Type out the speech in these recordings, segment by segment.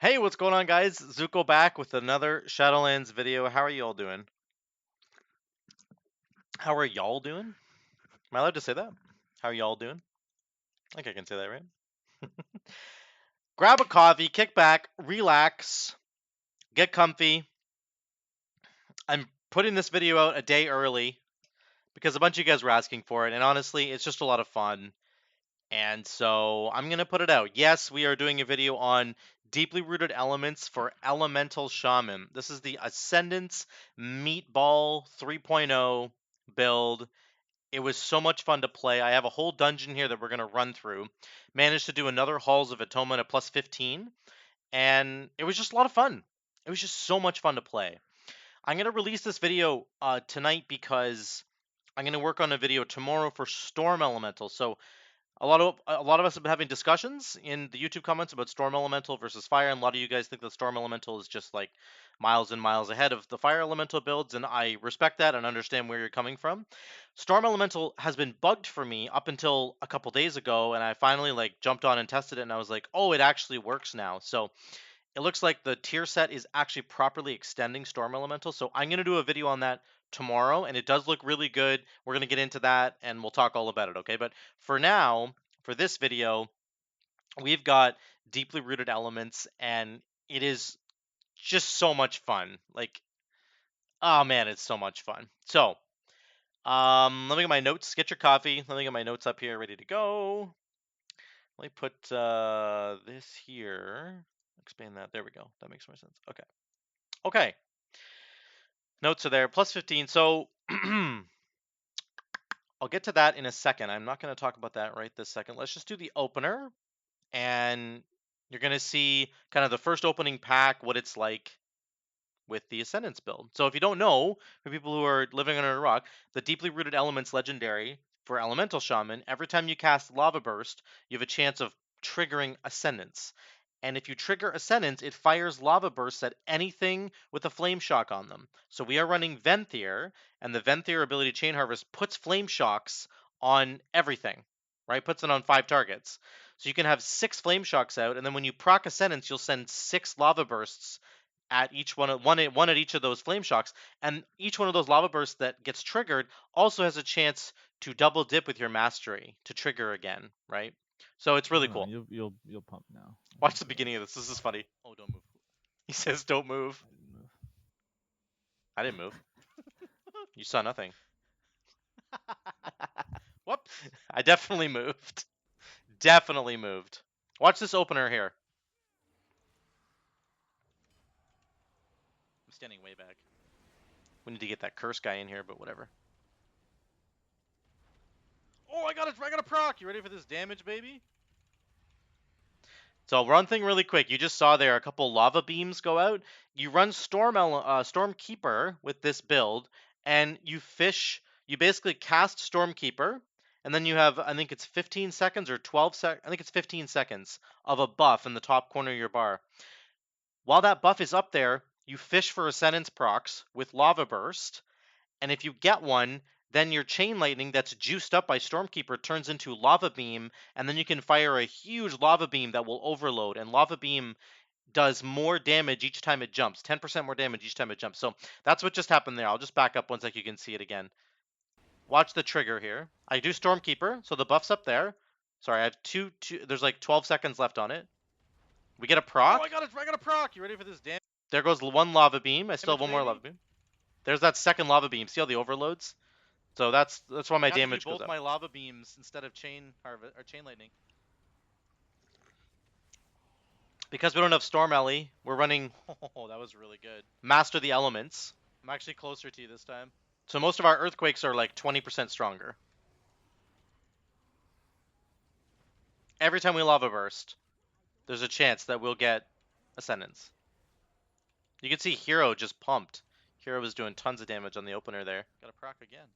Hey, what's going on, guys? Zuko back with another Shadowlands video. How are you all doing? How are y'all doing? Am I allowed to say that? How are y'all doing? I think I can say that, right? Grab a coffee, kick back, relax, get comfy. I'm putting this video out a day early because a bunch of you guys were asking for it, and honestly, it's just a lot of fun. And so I'm going to put it out. Yes, we are doing a video on Deeply Rooted Elements for Elemental Shaman. This is the Ascendance Meatball 3.0 build. It was so much fun to play. I have a whole dungeon here that we're going to run through. Managed to do another Halls of Atonement at plus 15. And it was just a lot of fun. It was just so much fun to play. I'm going to release this video tonight because I'm going to work on a video tomorrow for Storm Elemental. So a lot of us have been having discussions in the YouTube comments about Storm Elemental versus Fire, and a lot of you guys think the Storm Elemental is just like miles and miles ahead of the Fire Elemental builds, and I respect that and understand where you're coming from. Storm Elemental has been bugged for me up until a couple days ago, and I finally like jumped on and tested it, and I was like, oh, it actually works now. So it looks like the tier set is actually properly extending Storm Elemental. So I'm going to do a video on that tomorrow, and it does look really good. We're going to get into that, and we'll talk all about it, okay? But for now, for this video, we've got Deeply Rooted Elements, and it is just so much fun. Like, oh man, it's so much fun. So, let me get my notes. Get your coffee. Let me get my notes up here, ready to go. Let me put this here. Expand that. There we go. That makes more sense. Okay. Okay. Notes are there. Plus 15. So I'll get to that in a second. I'm not going to talk about that right this second. Let's just do the opener. And you're going to see kind of the first opening pack, what it's like with the Ascendance build. So if you don't know, for people who are living under a rock, the Deeply Rooted Elements legendary for Elemental Shaman, every time you cast Lava Burst, you have a chance of triggering Ascendance. And if you trigger Ascendance, it fires Lava Bursts at anything with a Flame Shock on them. So we are running Venthyr, and the Venthyr ability Chain Harvest puts Flame Shocks on everything, right? Puts it on 5 targets. So you can have 6 Flame Shocks out, and then when you proc Ascendance, you'll send 6 Lava Bursts at each one at each of those Flame Shocks, and each one of those Lava Bursts that gets triggered also has a chance to double dip with your Mastery to trigger again, right? So it's really cool. You'll pump now. Watch the beginning of this. This is funny. Oh, don't move. He says, "Don't move." I didn't move. I didn't move. You saw nothing. Whoop! I definitely moved. Definitely moved. Watch this opener here. I'm standing way back. We need to get that curse guy in here, but whatever. Oh, I got it! I got a proc. You ready for this damage, baby? So one thing really quick, you just saw there a couple lava beams go out. You run Storm Keeper with this build, and you basically cast Storm Keeper, and then you have, I think it's 15 seconds or 12 I think it's 15 seconds of a buff in the top corner of your bar. While that buff is up there, you fish for Ascendance procs with Lava Burst, and if you get one, then your Chain Lightning that's juiced up by Stormkeeper turns into Lava Beam, and then you can fire a huge Lava Beam that will overload, and Lava Beam does more damage each time it jumps, 10% more damage each time it jumps. So that's what just happened there. I'll just back up one sec, you can see it again. Watch the trigger here. I do Stormkeeper, so the buff's up there. Sorry, I have two there's like 12 seconds left on it. We get a proc. Oh, I got a proc. You ready for this damage? There goes one Lava Beam. I still have one more Lava Beam. There's that second Lava Beam. See how the overloads? So that's why my damage goes up. Both my Lava Beams instead of Chain Harvest or Chain Lightning. Because we don't have Storm Ele, we're running. Oh, that was really good. Master the Elements. I'm actually closer to you this time. So most of our Earthquakes are like 20% stronger. Every time we Lava Burst, there's a chance that we'll get Ascendance. You can see Hero just pumped. Hero was doing tons of damage on the opener there. Got a proc again.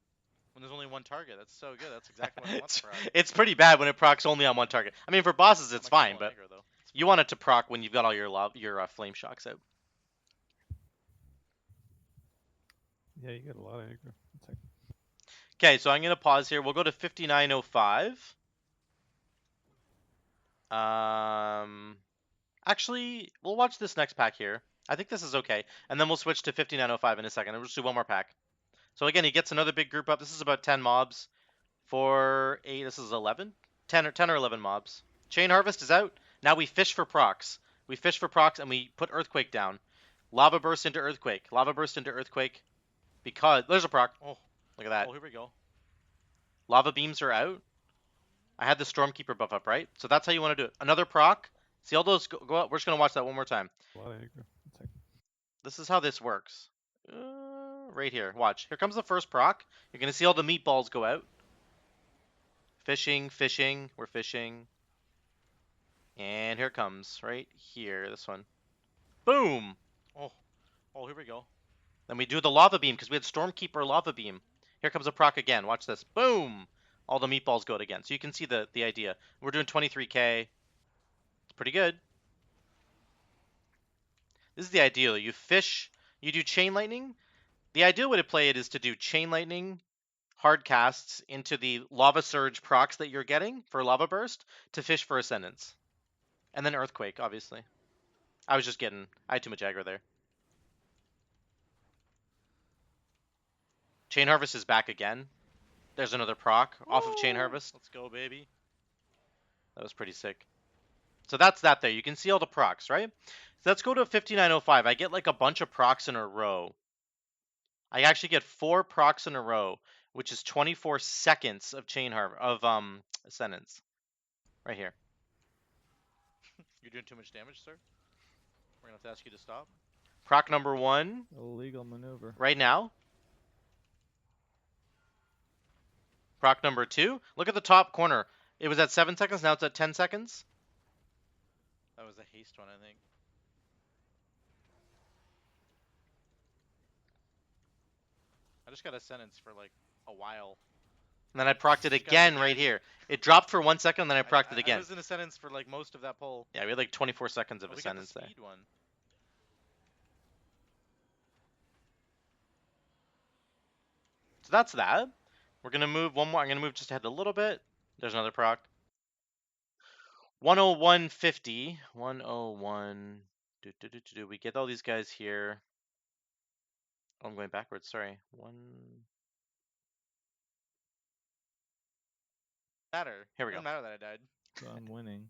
When there's only one target, that's so good. That's exactly what I want to proc. It's pretty bad when it procs only on one target. I mean, for bosses, it's fine, but you want it to proc when you've got all your Flame Shocks out. Yeah, you get a lot of aggro. Okay, so I'm going to pause here. We'll go to 5905. Actually, we'll watch this next pack here. I think this is okay. And then we'll switch to 5905 in a second. And we'll just do one more pack. So again, he gets another big group up. This is about 10 mobs. 4, 8, this is 11? 10 or 11 mobs. Chain Harvest is out. Now we fish for procs. We fish for procs and we put Earthquake down. Lava Burst into Earthquake. Lava Burst into Earthquake. Because, there's a proc. Oh, look at that. Oh, here we go. Lava Beams are out. I had the Stormkeeper buff up, right? So that's how you want to do it. Another proc. See all those go up? We're just going to watch that one more time. A lot of aggro. One second. This is how this works. Right here. Watch. Here comes the first proc. You're going to see all the meatballs go out. Fishing, fishing. We're fishing. And here it comes. Right here. This one. Boom! Oh, here we go. Then we do the lava beam because we had Stormkeeper lava beam. Here comes a proc again. Watch this. Boom! All the meatballs go out again. So you can see the idea. We're doing 23k. It's pretty good. This is the ideal. You fish, you do Chain Lightning. The ideal way to play it is to do Chain Lightning, hard casts into the Lava Surge procs that you're getting for Lava Burst to fish for Ascendance. And then Earthquake, obviously. I had too much aggro there. Chain Harvest is back again. There's another proc off of Chain Harvest. Let's go, baby. That was pretty sick. So that's that there. You can see all the procs, right? So let's go to 5905. I get like a bunch of procs in a row. I actually get 4 procs in a row, which is 24 seconds of Ascendance. Right here. You're doing too much damage, sir. We're gonna have to ask you to stop. Proc number 1. Illegal maneuver. Right now. Proc number 2. Look at the top corner. It was at 7 seconds. Now it's at 10 seconds. That was a haste one, I think. I just got a sentence for like a while. And then I procced it again right here. It dropped for 1 second, and then I procced it again. I was in a sentence for like most of that pull. Yeah, we had like 24 seconds of we Ascendance got the there. speed one. So that's that. We're going to move one more. I'm going to move just ahead a little bit. There's another proc. 101.50. 101. We get all these guys here. Oh, I'm going backwards. Sorry. Here we go. Doesn't matter that I died. So I'm winning.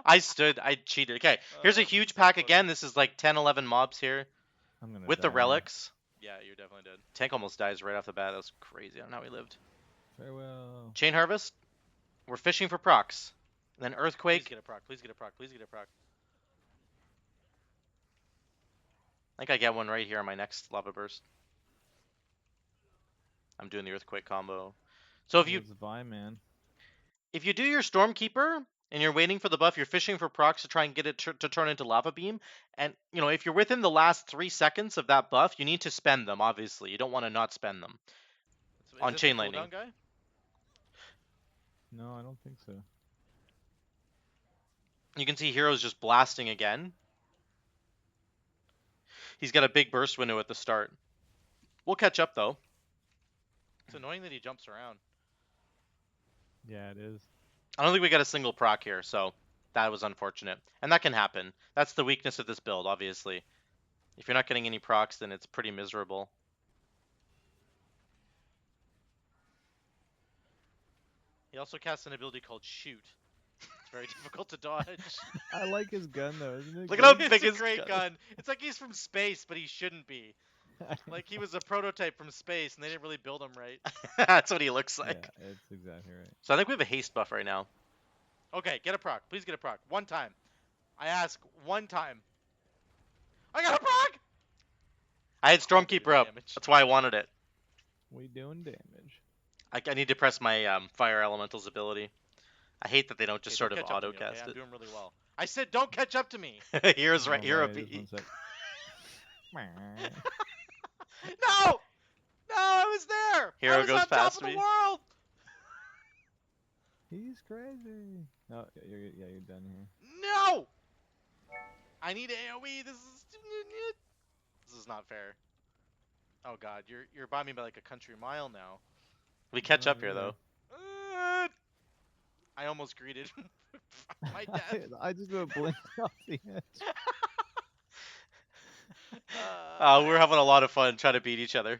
I cheated. Okay, here's a huge pack again. This is like 10, 11 mobs here I'm gonna with the die. relics. Yeah, you're definitely dead. Tank almost dies right off the bat. That was crazy. I don't know how he lived. Farewell. Chain Harvest. We're fishing for procs. And then Earthquake. Please get a proc. Please get a proc. Please get a proc. I think I get one right here on my next Lava Burst. I'm doing the Earthquake combo. So if you Man. if you do your Stormkeeper and you're waiting for the buff, you're fishing for procs to try and get it to turn into Lava Beam. And, you know, if you're within the last 3 seconds of that buff, you need to spend them, obviously. You don't want to not spend them. On Chain Lightning. Guy? No, I don't think so. You can see Hero's just blasting again. He's got a big burst window at the start. We'll catch up, though. It's annoying that he jumps around. Yeah, it is. I don't think we got a single proc here, so that was unfortunate. And that can happen. That's the weakness of this build, obviously. If you're not getting any procs, then it's pretty miserable. He also casts an ability called Shoot. It's very difficult to dodge. I like his gun though, isn't it? Look at how It's big a his great gun. It's like he's from space, but he shouldn't be. Like he was a prototype from space, and they didn't really build him right. That's what he looks like. Yeah, it's exactly right. So I think we have a haste buff right now. Okay, get a proc. Please get a proc. One time. I ask one time. I got a proc! I had Stormkeeper up. Damage. That's why I wanted it. We doing damage. I need to press my Fire Elemental's ability. I hate that they don't just Okay, sort of don't catch up to me, okay? auto-cast I'm it. doing really well. I said don't catch up to me! Hero's right. Hero. Just one sec. No! No, I was there! Hero I was goes on past top of me. the world! He's crazy. No, you're done here. No! I need AoE. This is not fair. Oh god, you're by me by like a country mile now. We catch Oh, up here, though. I almost greeted my death. I just about blinked off the edge. We're having a lot of fun trying to beat each other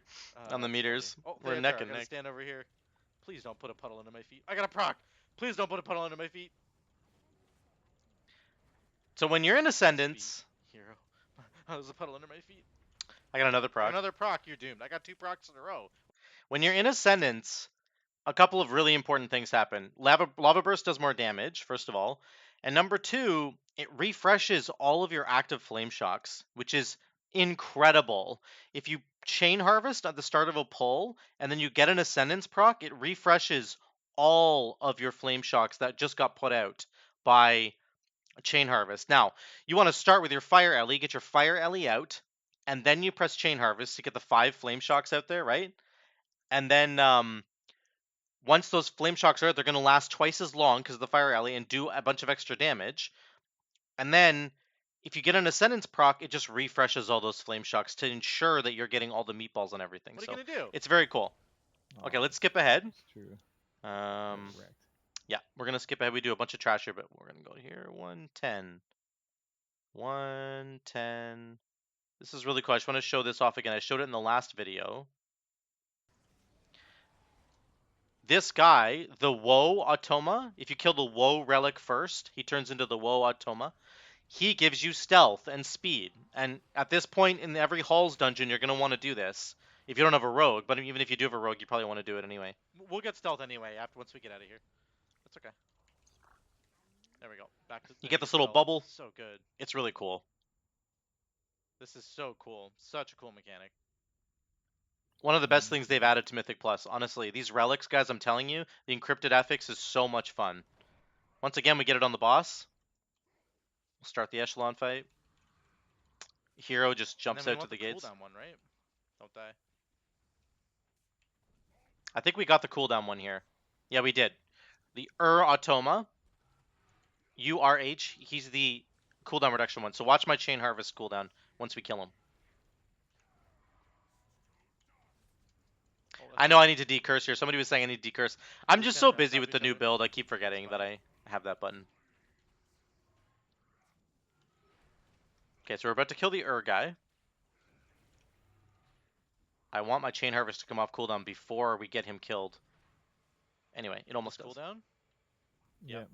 on the that's meters. funny. Oh, We're Venthyr, neck I and gotta neck. stand over here. Please don't put a puddle under my feet. I got a proc. Please don't put a puddle under my feet. So when you're in Ascendance, Hero. There's a puddle under my feet. I got another I got proc. another proc. You're doomed. I got 2 procs in a row. When you're in Ascendance, a couple of really important things happen. Lava Burst does more damage, first of all. And number 2, it refreshes all of your active Flame Shocks, which is incredible. If you Chain Harvest at the start of a pull, and then you get an Ascendance proc, it refreshes all of your Flame Shocks that just got put out by Chain Harvest. Now, you want to start with your Fire Ele, get your Fire Ele out, and then you press Chain Harvest to get the 5 Flame Shocks out there, right? And then once those Flame Shocks are out, they're going to last twice as long because of the Fire Ele and do a bunch of extra damage. And then if you get an Ascendance proc, it just refreshes all those Flame Shocks to ensure that you're getting all the meatballs and everything. What are so you gonna do? it's very cool. Okay, let's skip ahead. It's true. Wrecked. Yeah, we're going to skip ahead. We do a bunch of trash here, but we're going to go here. 110. 110. This is really cool. I just want to show this off again. I showed it in the last video. This guy, the Woe Automa, if you kill the Woe Relic first, he turns into the Woe Automa. He gives you stealth and speed. And at this point in every Halls dungeon, you're going to want to do this. If you don't have a rogue, but even if you do have a rogue, you probably want to do it anyway. We'll get stealth anyway once we get out of here. That's okay. There we go. Back to You get this little bubble. So good. It's really cool. This is so cool. Such a cool mechanic. One of the best things they've added to Mythic Plus. Honestly, these relics, guys, I'm telling you, the encrypted affix is so much fun. Once again, we get it on the boss. We'll start the echelon fight. Hero just jumps out to the gates. Cooldown one, right? Don't die. I think we got the cooldown one here. Yeah, we did. The Automa. URH. He's the cooldown reduction one. So watch my Chain Harvest cooldown once we kill him. I know I need to decurse here. Somebody was saying I need to decurse. I'm just so busy with the new build, I keep forgetting that I have that button. Okay, so we're about to kill the guy. I want my Chain Harvest to come off cooldown before we get him killed. Anyway, it almost does. Cooldown? Yep.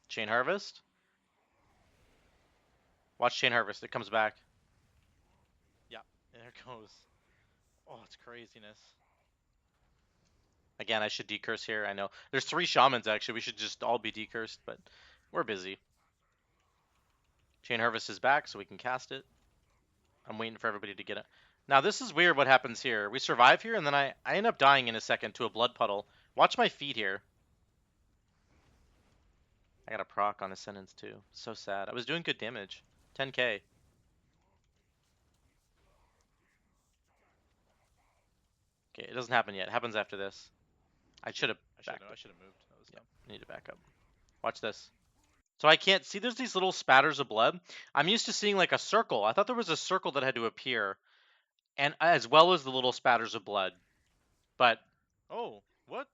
Chain Harvest. Watch Chain Harvest. It comes back. Yeah, there it goes. Oh, it's craziness. Again, I should decurse here. I know. There's 3 shamans, actually. We should just all be decursed, but we're busy. Chain Harvest is back, so we can cast it. I'm waiting for everybody to get it. Now, this is weird what happens here. We survive here, and then I end up dying in a second to a blood puddle. Watch my feet here. I got a proc on Ascendance, too. So sad. I was doing good damage. 10k. Okay, it doesn't happen yet. It happens after this. I should have moved. That was dumb. I need to back up. Watch this. So I can't see. There's these little spatters of blood. I'm used to seeing like a circle. I thought there was a circle that had to appear, and as well as the little spatters of blood. But oh, what?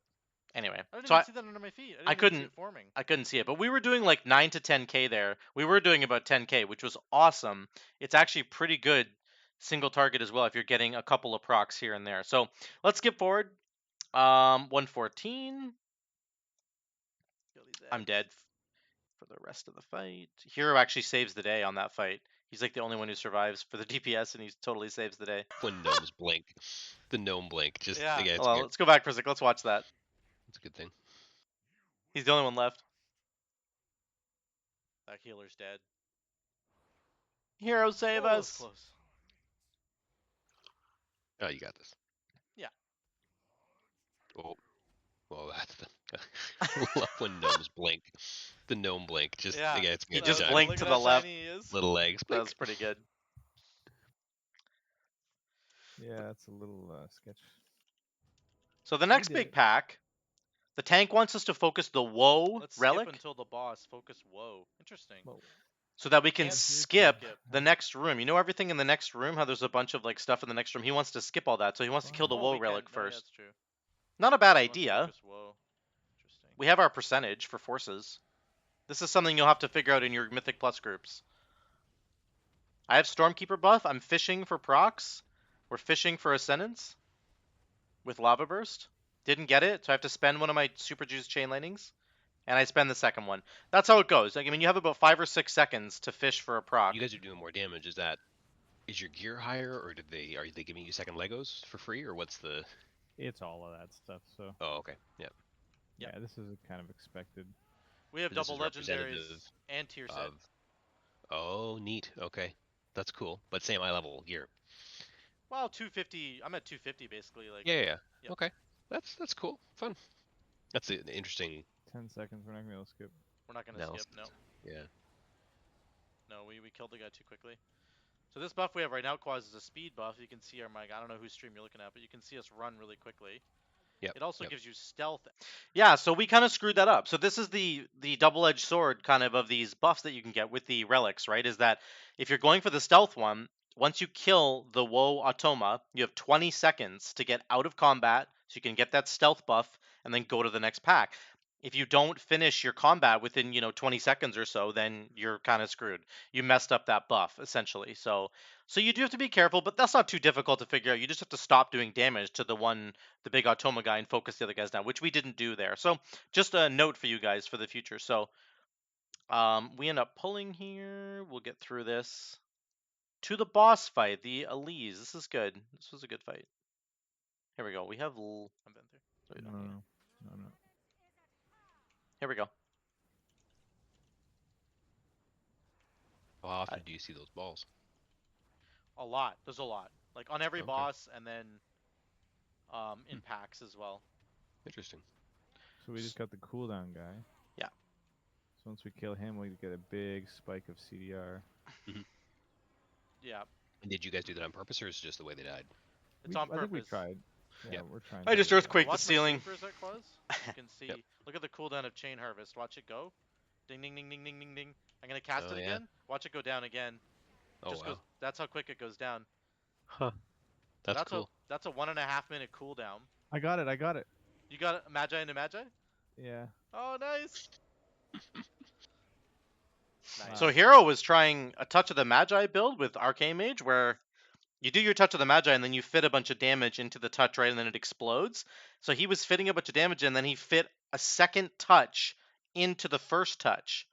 Anyway, I didn't so even see that under my feet. I couldn't see it forming. I couldn't see it, but we were doing like 9 to 10k there. We were doing about 10k, which was awesome. It's actually pretty good single target as well if you're getting a couple of procs here and there. So let's skip forward. 114. I'm dead for the rest of the fight. Hero actually saves the day on that fight. He's like the only one who survives for the DPS, and he totally saves the day. When gnomes blink, the gnome blink. Just yeah. Well, let's go back for a sec. Let's watch that. It's a good thing. He's the only one left. That healer's dead. Hero, save us. Close. Oh, you got this. Yeah. Oh, well, that's the. Love when gnomes blink. The gnome blink. Just yeah. It's He good just design. blinked to the left. Little legs. Blink. That's pretty good. Yeah, it's a little sketch. So the next big pack, the tank wants us to focus the Woe relic. Skip until the boss. Focus Woe. Interesting. Whoa. So that we can skip the next room. You know everything in the next room? How there's a bunch of like stuff in the next room? He wants to skip all that, so he wants to kill the Woe relic first. That's true. Not a bad idea. Focus Woe. Interesting. We have our percentage for forces. This is something you'll have to figure out in your Mythic Plus groups. I have Stormkeeper buff. I'm fishing for procs. We're fishing for Ascendance with Lava Burst. Didn't get it, so I have to spend one of my Super Juice Chain Lightnings, and I spend the second one. That's how it goes. Like, I mean, you have about 5 or 6 seconds to fish for a proc. You guys are doing more damage. Is your gear higher, or are they giving you second Legos for free, or what's the? It's all of that stuff. So Oh, okay. Yeah. yeah, this is kind of expected. We have This double is legendaries representative and tier set. of. Oh, neat. Okay, that's cool. But same eye level gear. Well, 250. I'm at 250 basically. Like. Yeah. Yep. Okay, that's cool. Fun. That's an interesting. 10 seconds. We're not gonna be able to skip. We're not gonna analysis. skip. No. Yeah. No, we killed the guy too quickly. So this buff we have right now causes a speed buff. You can see our mic. I don't know whose stream you're looking at, but you can see us run really quickly. Yep. It also yep. gives you stealth. Yeah, so we kind of screwed that up. So this is the double-edged sword kind of these buffs that you can get with the relics, right? Is that if you're going for the stealth one, once you kill the Woe Automa, you have 20 seconds to get out of combat, so you can get that stealth buff and then go to the next pack. If you don't finish your combat within, 20 seconds or so, then you're kind of screwed. You messed up that buff, essentially. So you do have to be careful, but that's not too difficult to figure out. You just have to stop doing damage to the big Automa guy, and focus the other guys down, which we didn't do there. So just a note for you guys for the future. So we end up pulling here. We'll get through this. To the boss fight, the Elise. This is good. This was a good fight. Here we go. We have No. Here we go. How often do you see those balls? A lot. There's a lot. Like on every Okay. boss, and then in packs as well. Interesting. So we just got the cooldown guy. Yeah. So once we kill him, we get a big spike of CDR. Yeah. And did you guys do that on purpose, or is it just the way they died? It's on purpose. I think we tried. Yeah, Yep. we're trying. I just to- earthquaked the Watch my ceiling. creepers at close. You can see. Yep. Look at the cooldown of Chain Harvest. Watch it go. Ding, ding, ding, ding, ding, ding, ding. I'm gonna cast Oh, it yeah. again. Watch it go down again. Oh Just wow. goes. That's how quick it goes down. Huh. That's cool. That's a 1.5 minute cooldown. I got it. You got it, Magi into Magi? Yeah. Oh, nice. Nice. So Hero was trying a Touch of the Magi build with Arcane Mage, where you do your Touch of the Magi and then you fit a bunch of damage into the touch, right, and then it explodes. So he was fitting a bunch of damage and then he fit a second touch into the first touch.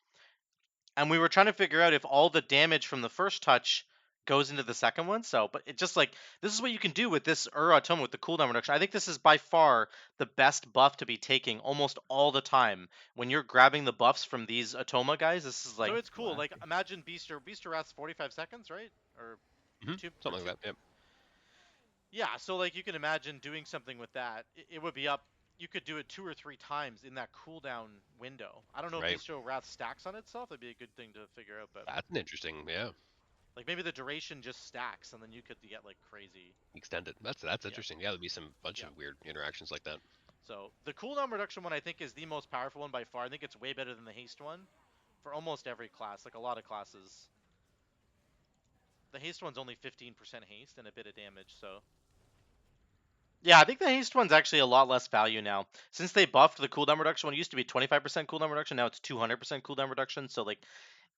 And we were trying to figure out if all the damage from the first touch goes into the second one. So, but it just like, this is what you can do with this Automa with the cooldown reduction. I think this is by far the best buff to be taking almost all the time. When you're grabbing the buffs from these Automa guys, this is like... So it's cool. Like, wacky. imagine Beaster Wrath's 45 seconds, right? Or Something like that. Yep. Yeah, so like you can imagine doing something with that. It would be up. You could do it 2 or 3 times in that cooldown window. I don't know Right. if Beaster Wrath stacks on itself. That'd be a good thing to figure out. But That's an interesting. Yeah. like maybe the duration just stacks, and then you could get like crazy. Extended. That's interesting. Yeah, there'd be some bunch of weird interactions like that. So the cooldown reduction one I think is the most powerful one by far. I think it's way better than the haste one for almost every class. Like a lot of classes. The haste one's only 15% haste and a bit of damage. So. Yeah, I think the haste one's actually a lot less value now. Since they buffed the cooldown reduction one, it used to be 25% cooldown reduction, now it's 200% cooldown reduction. So like,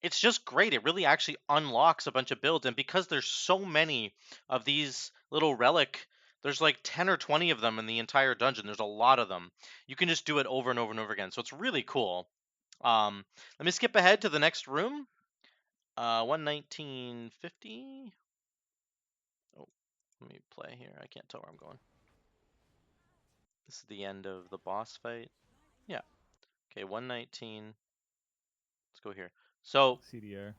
it's just great. It really actually unlocks a bunch of builds, and because there's so many of these little relic, there's like 10 or 20 of them in the entire dungeon. There's a lot of them. You can just do it over and over and over again. So it's really cool. Let me skip ahead to the next room. 119.50. Oh, let me play here. I can't tell where I'm going. This is the end of the boss fight. Yeah. Okay, 119. Let's go here. So CDR.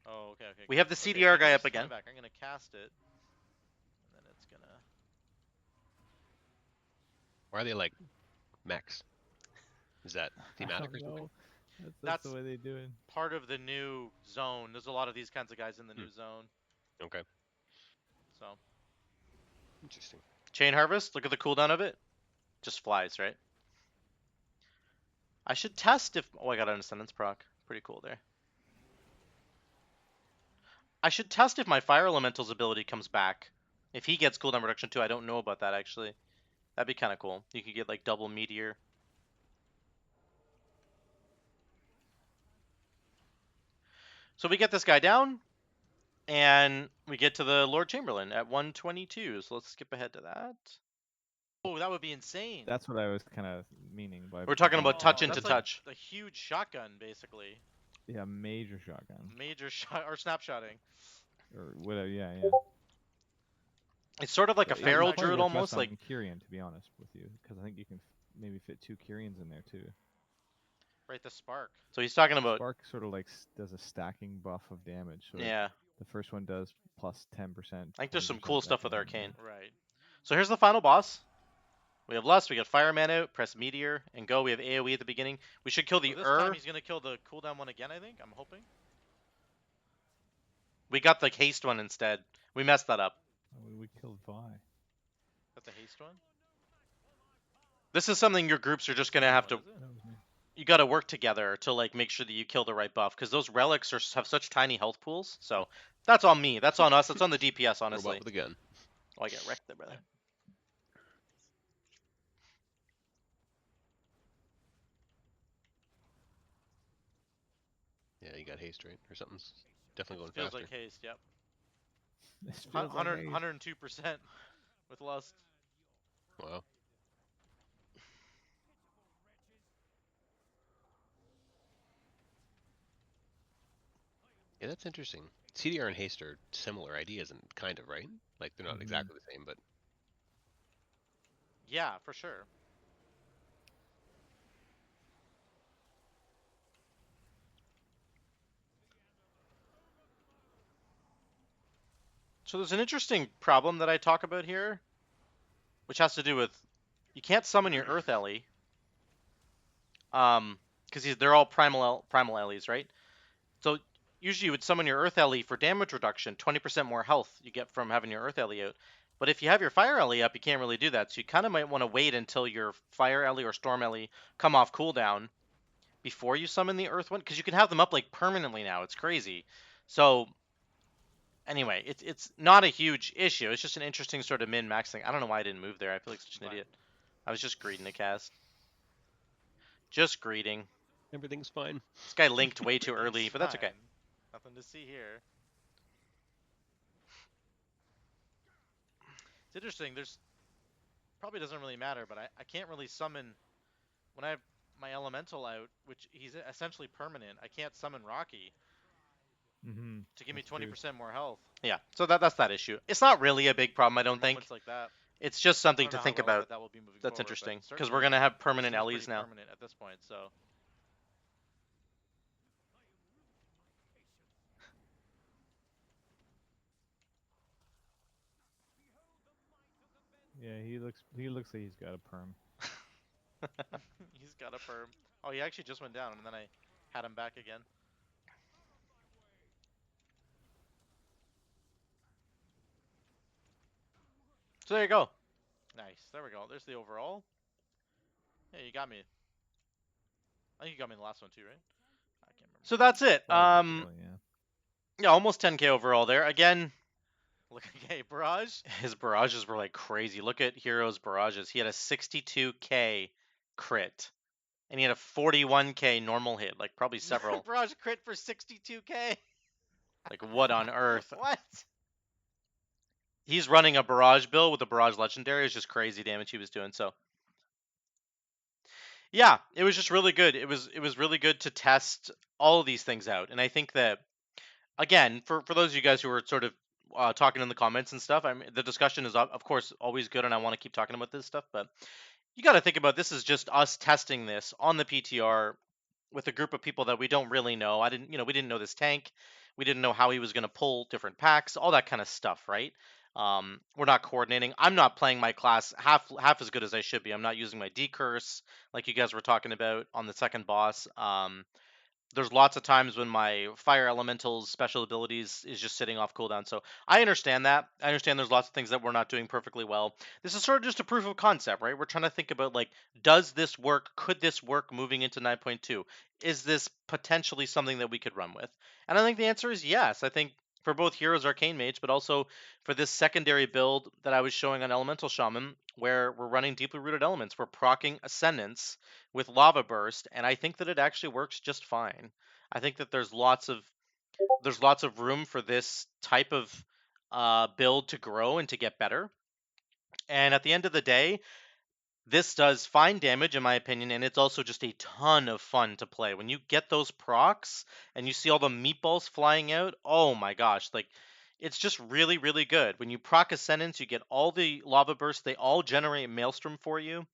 Oh, okay. we have the Okay, CDR guy this up is coming again. Back. I'm gonna cast it, and then it's gonna. Why are they like mechs? Is that thematic or something? No, that's That's- the way they do it. Part of the new zone. There's a lot of these kinds of guys in the new zone. Okay. So Interesting. Chain Harvest, look at the cooldown of it. Just flies, right? I should test if... Oh, I got an Ascendance proc. Pretty cool there. I should test if my Fire Elemental's ability comes back. If he gets cooldown reduction too, I don't know about that actually. That'd be kind of cool. You could get like double Meteor. So we get this guy down, and we get to the Lord Chamberlain at 122. So let's skip ahead to that. Oh, that would be insane. That's what I was kind of meaning by. We're talking about touch Oh, into that's like touch. a huge shotgun, basically. Yeah, major shotgun Major shot or snapshotting. or whatever. Yeah, yeah. It's sort of like a But it feral would probably druid work almost, best like on Kyrian, to be honest with you, because I think you can maybe fit 2 Kyrians in there too. Right, the spark. so he's talking about Spark sort of like does a stacking buff of damage. So yeah. the first one does plus 10%. I think there's some 20% cool stuff with second one, Arcane. Right. So here's the final boss. We have Lust, we got Fireman out, press Meteor, and go. We have AoE at the beginning. We should kill the So this time he's gonna kill the cooldown one again, I think. I'm hoping. We got the haste one instead. We messed that up. Oh, we killed Vi. That's the haste one. This is something your groups are just gonna have to. Is it? That was me. You got to work together to like make sure that you kill the right buff, because those relics have such tiny health pools. So that's on me. That's on us. That's on the DPS, honestly. Robot with a gun. Oh, I get wrecked there, brother. Yeah, you got haste, right? Or something's definitely going Feels faster. like haste. Yep. This feels like 100, haste. 102% with lust. Wow. Yeah, that's interesting. CDR and haste are similar ideas and kind of, right? Like they're not Mhm. exactly the same, but Yeah, for sure. So there's an interesting problem that I talk about here, which has to do with you can't summon your Earth Ele, because they're all primal Eles, right? So usually you would summon your Earth Ele for damage reduction, 20% more health you get from having your Earth Ele out. But if you have your Fire Ele up, you can't really do that. So you kind of might want to wait until your Fire Ele or Storm Ele come off cooldown before you summon the Earth one, because you can have them up like permanently now. It's crazy. So anyway, it's not a huge issue. It's just an interesting sort of min-max thing. I don't know why I didn't move there. I feel like such an Fine. idiot. I was just greeting the cast. Just greeting. everything's fine. This guy linked way too early, Everything's but that's okay. fine. Nothing to see here. It's interesting. There's probably doesn't really matter, but I can't really summon when I have my elemental out, which he's essentially permanent. I can't summon Rocky Mm-hmm. to give me That's true. 20% more health. Yeah, so that's that issue. It's not really a big problem, I don't think. Moments like that. It's just I something don't to know how think relevant about. That will be moving That's forward, but interesting, because certainly we're going to have it permanent seems Eles pretty now. permanent at this point, so. Yeah, he looks like he's got a perm. He's got a perm. Oh, he actually just went down, and then I had him back again. So there you go. Nice. There we go. There's the overall. Yeah, you got me. I think you got me in the last one too, right? I can't remember. So that's it. Probably, yeah. Yeah, almost 10k overall there. Again, Look, okay, barrage. his barrages were like crazy. Look at Hero's barrages. He had a 62k crit, and he had a 41k normal hit, like probably several. Barrage crit for 62k. Like what on earth? What? He's running a barrage build with a barrage legendary. It's just crazy damage he was doing. So yeah, it was just really good. It was really good to test all of these things out, and I think that again, for those of you guys who are sort of talking in the comments and stuff, I mean, the discussion is of course always good, and I want to keep talking about this stuff. But you got to think about this is just us testing this on the PTR with a group of people that we don't really know. We didn't know this tank. We didn't know how he was going to pull different packs, all that kind of stuff, right? We're not coordinating. I'm not playing my class half as good as I should be. I'm not using my decurse like you guys were talking about on the second boss. There's lots of times when my fire elemental's special abilities is just sitting off cooldown. So I understand that. I understand there's lots of things that we're not doing perfectly well. This is sort of just a proof of concept, right? We're trying to think about like, does this work? Could this work moving into 9.2? Is this potentially something that we could run with? And I think the answer is yes. I think for both Heroes Arcane Mage, but also for this secondary build that I was showing on Elemental Shaman, where we're running Deeply Rooted Elements, we're proccing Ascendance with Lava Burst, and I think that it actually works just fine. I think that there's lots of there's lots of room for this type of build to grow and to get better. And at the end of the day, this does fine damage, in my opinion, and it's also just a ton of fun to play. When you get those procs and you see all the meatballs flying out, oh my gosh, like, it's just really, really good. When you proc Ascendance, you get all the lava bursts, they all generate Maelstrom for you.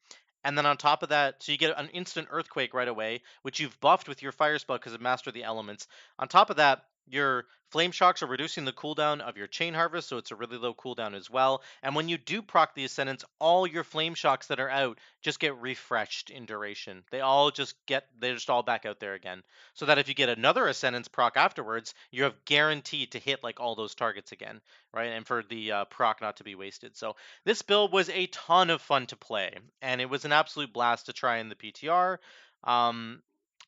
And then on top of that, so you get an instant Earthquake right away, which you've buffed with your Fire spell because of Master the Elements. On top of that, your Flame Shocks are reducing the cooldown of your Chain Harvest, so it's a really low cooldown as well. And when you do proc the Ascendance, all your Flame Shocks that are out just get refreshed in duration. They're just all back out there again. So that if you get another Ascendance proc afterwards, you have guaranteed to hit like all those targets again, right? And for the proc not to be wasted. So this build was a ton of fun to play, and it was an absolute blast to try in the PTR.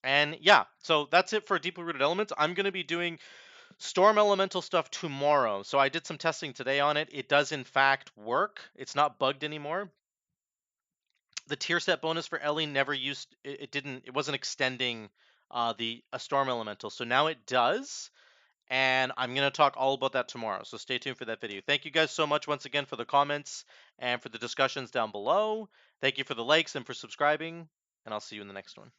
And yeah, so that's it for Deeply Rooted Elements. I'm going to be doing Storm Elemental stuff tomorrow. So I did some testing today on it. It does in fact work. It's not bugged anymore. The tier set bonus for Ele never used it wasn't extending a Storm Elemental. So now it does. And I'm going to talk all about that tomorrow. So stay tuned for that video. Thank you guys so much once again for the comments and for the discussions down below. Thank you for the likes and for subscribing. And I'll see you in the next one.